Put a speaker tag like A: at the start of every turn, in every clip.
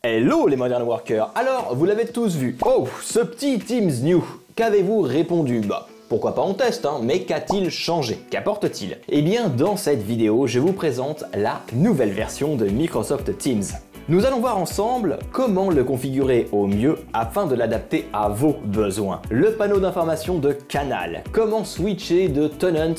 A: Hello les Modern Workers. Alors, vous l'avez tous vu. Oh, ce petit Teams New. Qu'avez-vous répondu? Pourquoi pas on teste, mais qu'a-t-il changé? Qu'apporte-t-il? Eh bien, dans cette vidéo, je vous présente la nouvelle version de Microsoft Teams. Nous allons voir ensemble comment le configurer au mieux afin de l'adapter à vos besoins. Le panneau d'information de Canal. Comment switcher de tenant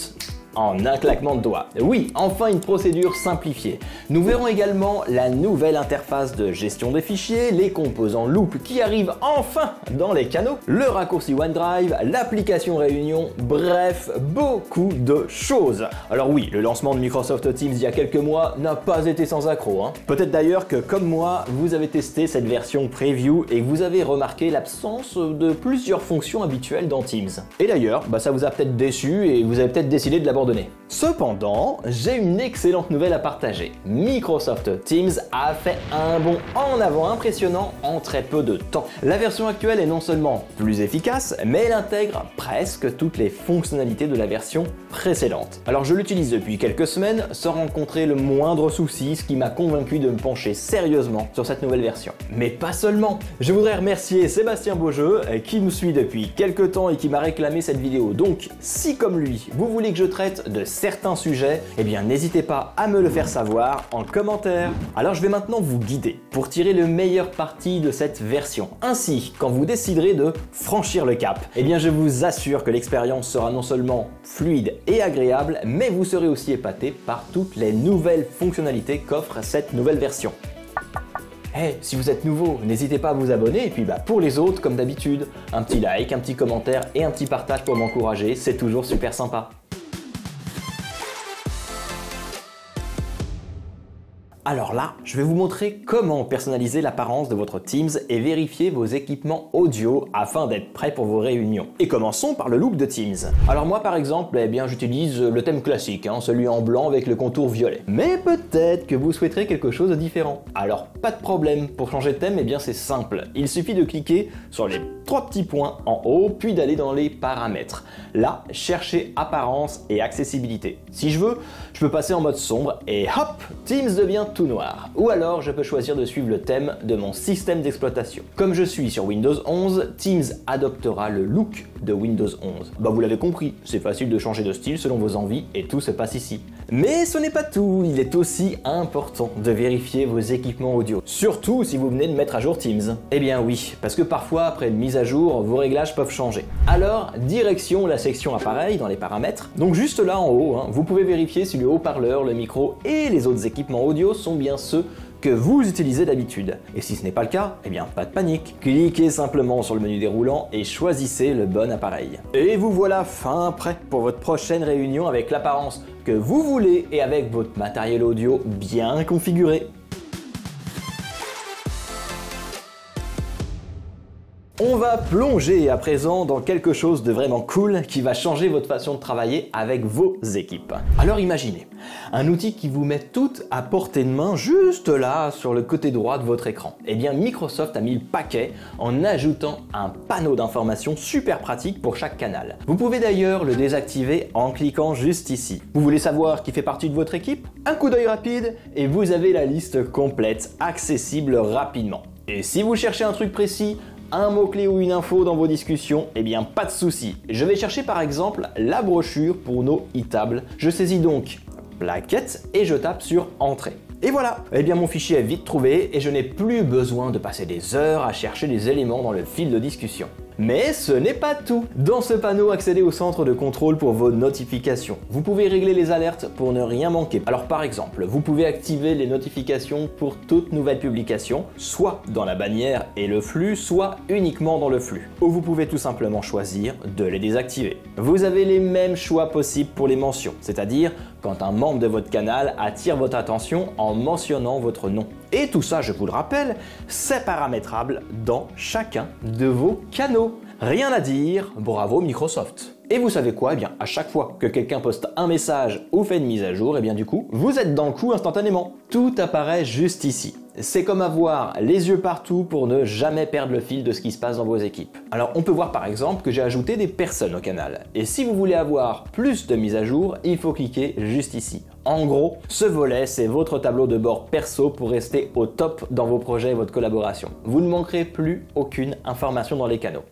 A: en un claquement de doigts. Oui, enfin une procédure simplifiée. Nous verrons également la nouvelle interface de gestion des fichiers, les composants Loop qui arrivent enfin dans les canaux, le raccourci OneDrive, l'application Réunion, bref, beaucoup de choses. Alors oui, le lancement de Microsoft Teams il y a quelques mois n'a pas été sans accroc. Peut-être d'ailleurs que comme moi, vous avez testé cette version preview et que vous avez remarqué l'absence de plusieurs fonctions habituelles dans Teams. Et d'ailleurs, ça vous a peut-être déçu et vous avez peut-être décidé de l'abandonner. Cependant, j'ai une excellente nouvelle à partager. Microsoft Teams a fait un bond en avant impressionnant en très peu de temps. La version actuelle est non seulement plus efficace, mais elle intègre presque toutes les fonctionnalités de la version précédente. Alors je l'utilise depuis quelques semaines sans rencontrer le moindre souci, ce qui m'a convaincu de me pencher sérieusement sur cette nouvelle version. Mais pas seulement. Je voudrais remercier Sébastien Beaujeu qui me suit depuis quelques temps et qui m'a réclamé cette vidéo. Donc si comme lui, vous voulez que je traite de certains sujets, eh bien n'hésitez pas à me le faire savoir en commentaire. Alors je vais maintenant vous guider pour tirer le meilleur parti de cette version. Ainsi, quand vous déciderez de franchir le cap, eh bien je vous assure que l'expérience sera non seulement fluide et agréable, mais vous serez aussi épaté par toutes les nouvelles fonctionnalités qu'offre cette nouvelle version. Si vous êtes nouveau, n'hésitez pas à vous abonner et puis pour les autres, comme d'habitude, un petit like, un petit commentaire et un petit partage pour m'encourager, c'est toujours super sympa. Alors là, je vais vous montrer comment personnaliser l'apparence de votre Teams et vérifier vos équipements audio afin d'être prêt pour vos réunions. Et commençons par le look de Teams. Alors moi par exemple, j'utilise le thème classique, celui en blanc avec le contour violet. Mais peut-être que vous souhaiterez quelque chose de différent. Alors pas de problème, pour changer de thème, c'est simple. Il suffit de cliquer sur les 3 petits points en haut, puis d'aller dans les paramètres. Là, cherchez apparence et accessibilité. Si je veux, je peux passer en mode sombre et hop, Teams devient tout noir. Ou alors, je peux choisir de suivre le thème de mon système d'exploitation. Comme je suis sur Windows 11, Teams adoptera le look de Windows 11. Vous l'avez compris, c'est facile de changer de style selon vos envies et tout se passe ici. Mais ce n'est pas tout, il est aussi important de vérifier vos équipements audio. Surtout si vous venez de mettre à jour Teams. Eh bien oui, parce que parfois après une mise à jour, vos réglages peuvent changer. Alors, direction la section appareil dans les paramètres. Donc juste là en haut, vous pouvez vérifier si le haut-parleur, le micro et les autres équipements audio sont bien ceux que vous utilisez d'habitude. Et si ce n'est pas le cas, pas de panique. Cliquez simplement sur le menu déroulant et choisissez le bon appareil. Et vous voilà fin prêt pour votre prochaine réunion avec l'apparence que vous voulez et avec votre matériel audio bien configuré. On va plonger à présent dans quelque chose de vraiment cool qui va changer votre façon de travailler avec vos équipes. Alors imaginez, un outil qui vous met tout à portée de main juste là sur le côté droit de votre écran. Microsoft a mis le paquet en ajoutant un panneau d'information super pratique pour chaque canal. Vous pouvez d'ailleurs le désactiver en cliquant juste ici. Vous voulez savoir qui fait partie de votre équipe? Un coup d'œil rapide et vous avez la liste complète, accessible rapidement. Et si vous cherchez un truc précis, un mot-clé ou une info dans vos discussions, pas de souci. Je vais chercher par exemple la brochure pour nos e-tables. Je saisis donc plaquette et je tape sur entrée. Et voilà, mon fichier est vite trouvé et je n'ai plus besoin de passer des heures à chercher des éléments dans le fil de discussion. Mais ce n'est pas tout. Dans ce panneau, accédez au centre de contrôle pour vos notifications. Vous pouvez régler les alertes pour ne rien manquer. Alors par exemple, vous pouvez activer les notifications pour toute nouvelle publication, soit dans la bannière et le flux, soit uniquement dans le flux. Ou vous pouvez tout simplement choisir de les désactiver. Vous avez les mêmes choix possibles pour les mentions, c'est-à-dire quand un membre de votre canal attire votre attention en mentionnant votre nom. Et tout ça, je vous le rappelle, c'est paramétrable dans chacun de vos canaux. Rien à dire, bravo Microsoft. Et vous savez quoi? À chaque fois que quelqu'un poste un message ou fait une mise à jour, du coup, vous êtes dans le coup instantanément. Tout apparaît juste ici. C'est comme avoir les yeux partout pour ne jamais perdre le fil de ce qui se passe dans vos équipes. Alors on peut voir par exemple que j'ai ajouté des personnes au canal. Et si vous voulez avoir plus de mises à jour, il faut cliquer juste ici, En gros, ce volet, c'est votre tableau de bord perso pour rester au top dans vos projets et votre collaboration. Vous ne manquerez plus aucune information dans les canaux.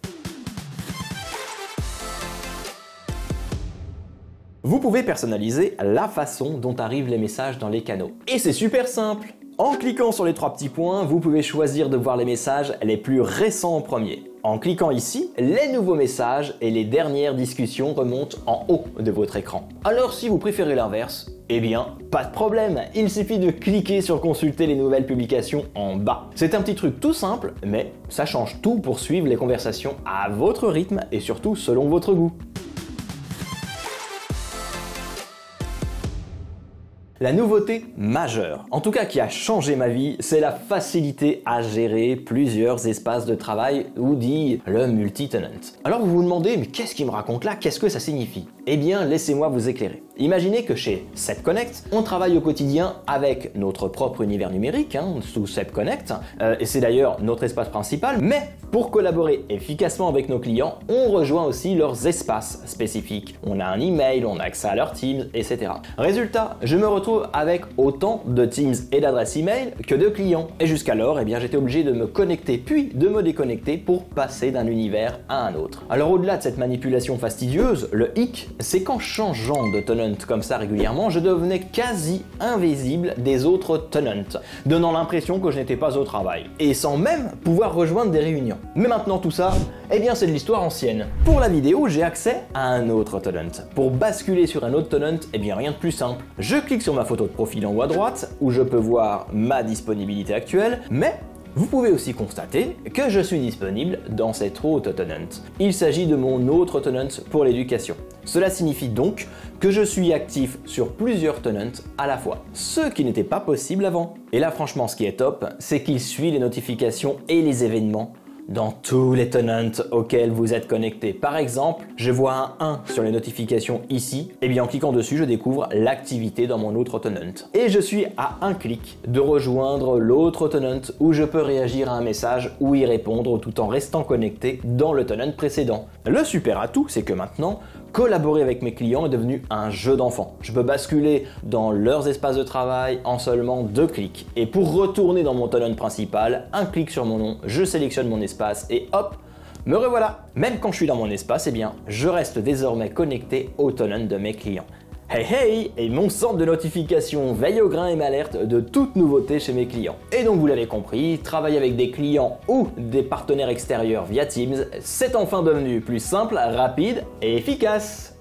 A: Vous pouvez personnaliser la façon dont arrivent les messages dans les canaux. Et c'est super simple! En cliquant sur les 3 petits points, vous pouvez choisir de voir les messages les plus récents en premier. En cliquant ici, les nouveaux messages et les dernières discussions remontent en haut de votre écran. Alors si vous préférez l'inverse, eh bien, pas de problème, il suffit de cliquer sur consulter les nouvelles publications en bas. C'est un petit truc tout simple, mais ça change tout pour suivre les conversations à votre rythme et surtout selon votre goût. La nouveauté majeure, en tout cas qui a changé ma vie, c'est la facilité à gérer plusieurs espaces de travail, ou dit le multi-tenant. Alors vous vous demandez, mais qu'est-ce qu'il me raconte là? Qu'est-ce que ça signifie? Eh bien, laissez-moi vous éclairer. Imaginez que chez SEPconnect, on travaille au quotidien avec notre propre univers numérique, sous SEPconnect, et c'est d'ailleurs notre espace principal, mais pour collaborer efficacement avec nos clients, on rejoint aussi leurs espaces spécifiques. On a un email, on a accès à leurs Teams, etc. Résultat, je me retrouve avec autant de Teams et d'adresses email que de clients. Et jusqu'alors, eh bien, j'étais obligé de me connecter puis de me déconnecter pour passer d'un univers à un autre. Alors au-delà de cette manipulation fastidieuse, le hic, c'est qu'en changeant de tenant comme ça régulièrement, je devenais quasi invisible des autres tenants, donnant l'impression que je n'étais pas au travail, et sans même pouvoir rejoindre des réunions. Mais maintenant tout ça, eh bien c'est de l'histoire ancienne. Pour la vidéo, j'ai accès à un autre tenant. Pour basculer sur un autre tenant, eh bien rien de plus simple. Je clique sur ma photo de profil en haut à droite, où je peux voir ma disponibilité actuelle, mais vous pouvez aussi constater que je suis disponible dans cet autre tenant. Il s'agit de mon autre tenant pour l'éducation. Cela signifie donc que je suis actif sur plusieurs tenants à la fois, ce qui n'était pas possible avant. Et là franchement ce qui est top, c'est qu'il suit les notifications et les événements dans tous les tenants auxquels vous êtes connecté. Par exemple, je vois un 1 sur les notifications ici, et bien en cliquant dessus, je découvre l'activité dans mon autre tenant. Et je suis à un clic de rejoindre l'autre tenant où je peux réagir à un message ou y répondre tout en restant connecté dans le tenant précédent. Le super atout, c'est que maintenant, collaborer avec mes clients est devenu un jeu d'enfant. Je peux basculer dans leurs espaces de travail en seulement 2 clics. Et pour retourner dans mon tenant principal, un clic sur mon nom, je sélectionne mon espace et hop, me revoilà. Même quand je suis dans mon espace, eh bien, je reste désormais connecté au tenant de mes clients. Hey hey! Et mon centre de notification veille au grain et m'alerte de toute nouveauté chez mes clients. Et donc vous l'avez compris, travailler avec des clients ou des partenaires extérieurs via Teams, c'est enfin devenu plus simple, rapide et efficace.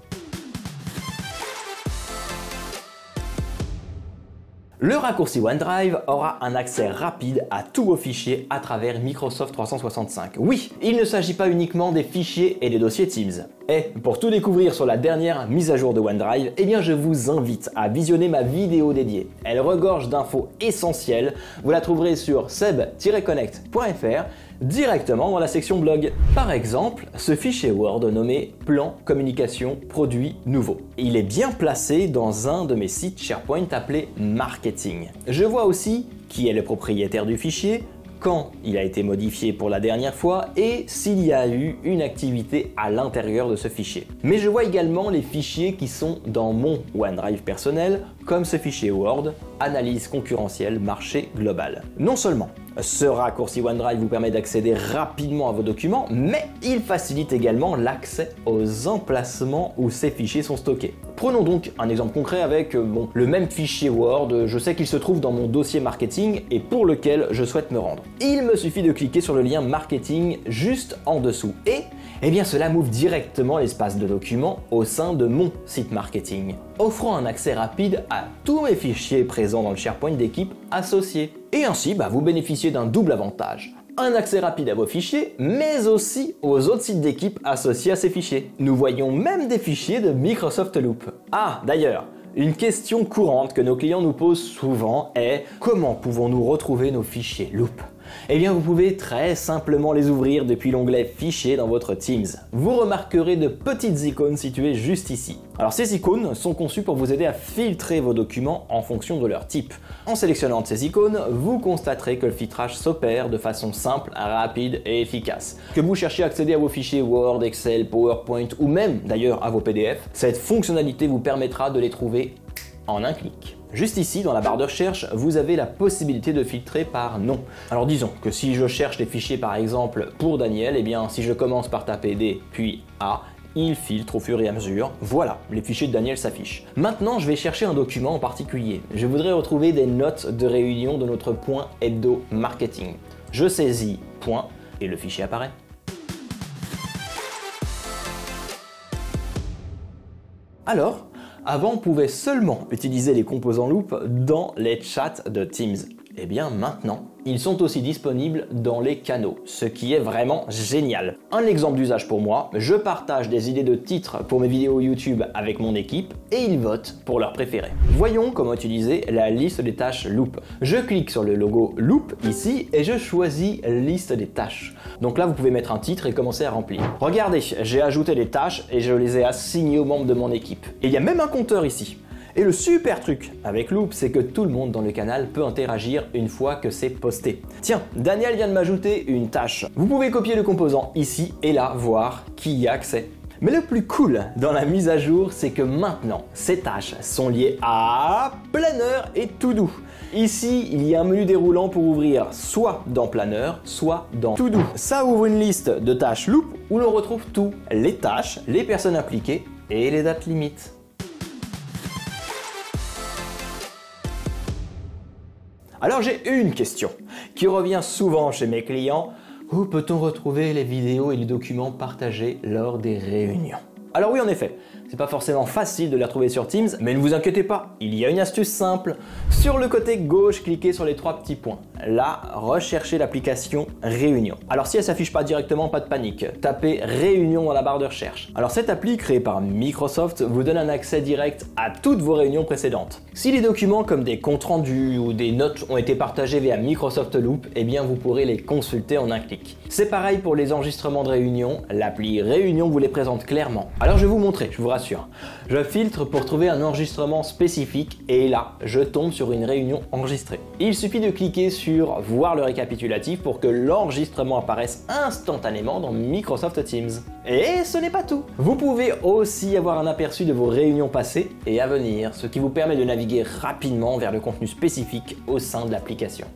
A: Le raccourci OneDrive aura un accès rapide à tous vos fichiers à travers Microsoft 365. Oui, il ne s'agit pas uniquement des fichiers et des dossiers Teams. Et pour tout découvrir sur la dernière mise à jour de OneDrive, eh bien je vous invite à visionner ma vidéo dédiée. Elle regorge d'infos essentielles, vous la trouverez sur seb-connect.fr directement dans la section blog. Par exemple, ce fichier Word nommé Plan Communication Produit Nouveau. Il est bien placé dans un de mes sites SharePoint appelé Marketing. Je vois aussi qui est le propriétaire du fichier, quand il a été modifié pour la dernière fois et s'il y a eu une activité à l'intérieur de ce fichier. Mais je vois également les fichiers qui sont dans mon OneDrive personnel, comme ce fichier Word, analyse concurrentielle marché global. Non seulement ce raccourci OneDrive vous permet d'accéder rapidement à vos documents, mais il facilite également l'accès aux emplacements où ces fichiers sont stockés. Prenons donc un exemple concret avec le même fichier Word, je sais qu'il se trouve dans mon dossier marketing et pour lequel je souhaite me rendre. Il me suffit de cliquer sur le lien marketing juste en dessous et eh bien cela m'ouvre directement l'espace de documents au sein de mon site marketing, offrant un accès rapide à tous mes fichiers présents dans le SharePoint d'équipe associés. Et ainsi, vous bénéficiez d'un double avantage. Un accès rapide à vos fichiers, mais aussi aux autres sites d'équipe associés à ces fichiers. Nous voyons même des fichiers de Microsoft Loop. Ah, d'ailleurs, une question courante que nos clients nous posent souvent est « Comment pouvons-nous retrouver nos fichiers Loop ?» Eh bien, vous pouvez très simplement les ouvrir depuis l'onglet Fichiers dans votre Teams. Vous remarquerez de petites icônes situées juste ici. Alors ces icônes sont conçues pour vous aider à filtrer vos documents en fonction de leur type. En sélectionnant ces icônes, vous constaterez que le filtrage s'opère de façon simple, rapide et efficace. Que vous cherchiez à accéder à vos fichiers Word, Excel, PowerPoint ou même d'ailleurs à vos PDF, cette fonctionnalité vous permettra de les trouver en un clic. Juste ici, dans la barre de recherche, vous avez la possibilité de filtrer par nom. Alors disons que si je cherche les fichiers par exemple pour Daniel, eh bien si je commence par taper D puis A, il filtre au fur et à mesure. Voilà, les fichiers de Daniel s'affichent. Maintenant, je vais chercher un document en particulier. Je voudrais retrouver des notes de réunion de notre point hebdo marketing. Je saisis point et le fichier apparaît. Alors, avant, on pouvait seulement utiliser les composants Loop dans les chats de Teams. Eh bien maintenant, ils sont aussi disponibles dans les canaux, ce qui est vraiment génial. Un exemple d'usage pour moi, je partage des idées de titres pour mes vidéos YouTube avec mon équipe et ils votent pour leurs préférés. Voyons comment utiliser la liste des tâches Loop. Je clique sur le logo Loop ici et je choisis liste des tâches. Donc là, vous pouvez mettre un titre et commencer à remplir. Regardez, j'ai ajouté des tâches et je les ai assignées aux membres de mon équipe. Et il y a même un compteur ici. Et le super truc avec Loop, c'est que tout le monde dans le canal peut interagir une fois que c'est posté. Tiens, Daniel vient de m'ajouter une tâche. Vous pouvez copier le composant ici et là, voir qui y a accès. Mais le plus cool dans la mise à jour, c'est que maintenant, ces tâches sont liées à Planner et To Do. Ici, il y a un menu déroulant pour ouvrir soit dans Planner, soit dans To Do. Ça ouvre une liste de tâches Loop où l'on retrouve tout, les tâches, les personnes impliquées et les dates limites. Alors j'ai une question qui revient souvent chez mes clients. Où peut-on retrouver les vidéos et les documents partagés lors des réunions? Alors oui, en effet, c'est pas forcément facile de les retrouver sur Teams, mais ne vous inquiétez pas, il y a une astuce simple. Sur le côté gauche, cliquez sur les 3 petits points. Là, recherchez l'application Réunion. Alors si elle s'affiche pas directement, pas de panique. Tapez Réunion dans la barre de recherche. Alors cette appli créée par Microsoft vous donne un accès direct à toutes vos réunions précédentes. Si les documents comme des comptes rendus ou des notes ont été partagés via Microsoft Loop, eh bien vous pourrez les consulter en un clic. C'est pareil pour les enregistrements de réunions, l'appli Réunion vous les présente clairement. Alors je vais vous montrer, je vous rassure. Je filtre pour trouver un enregistrement spécifique et là, je tombe sur une réunion enregistrée. Il suffit de cliquer sur voir le récapitulatif pour que l'enregistrement apparaisse instantanément dans Microsoft Teams. Et ce n'est pas tout. Vous pouvez aussi avoir un aperçu de vos réunions passées et à venir, ce qui vous permet de naviguer rapidement vers le contenu spécifique au sein de l'application.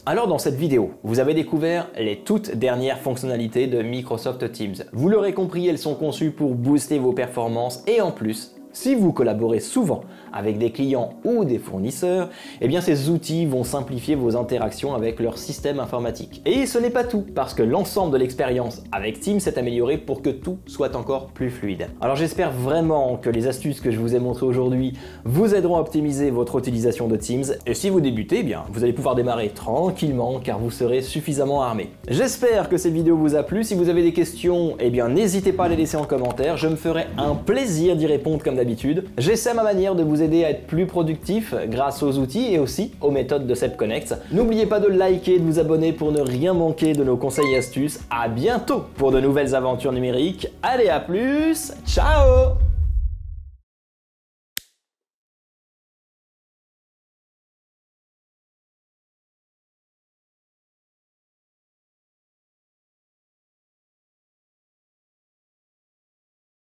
A: Alors dans cette vidéo, vous avez découvert les toutes dernières fonctionnalités de Microsoft Teams. Vous l'aurez compris, elles sont conçues pour booster vos performances et en plus, si vous collaborez souvent avec des clients ou des fournisseurs, eh bien ces outils vont simplifier vos interactions avec leur système informatique. Et ce n'est pas tout, parce que l'ensemble de l'expérience avec Teams s'est amélioré pour que tout soit encore plus fluide. Alors j'espère vraiment que les astuces que je vous ai montrées aujourd'hui vous aideront à optimiser votre utilisation de Teams. Et si vous débutez, eh bien vous allez pouvoir démarrer tranquillement car vous serez suffisamment armé. J'espère que cette vidéo vous a plu. Si vous avez des questions, eh bien n'hésitez pas à les laisser en commentaire. Je me ferai un plaisir d'y répondre comme d'habitude. J'essaie ma manière de vous aider à être plus productif grâce aux outils et aussi aux méthodes de Seb Connect. N'oubliez pas de liker et de vous abonner pour ne rien manquer de nos conseils et astuces. À bientôt pour de nouvelles aventures numériques. Allez, à plus, ciao!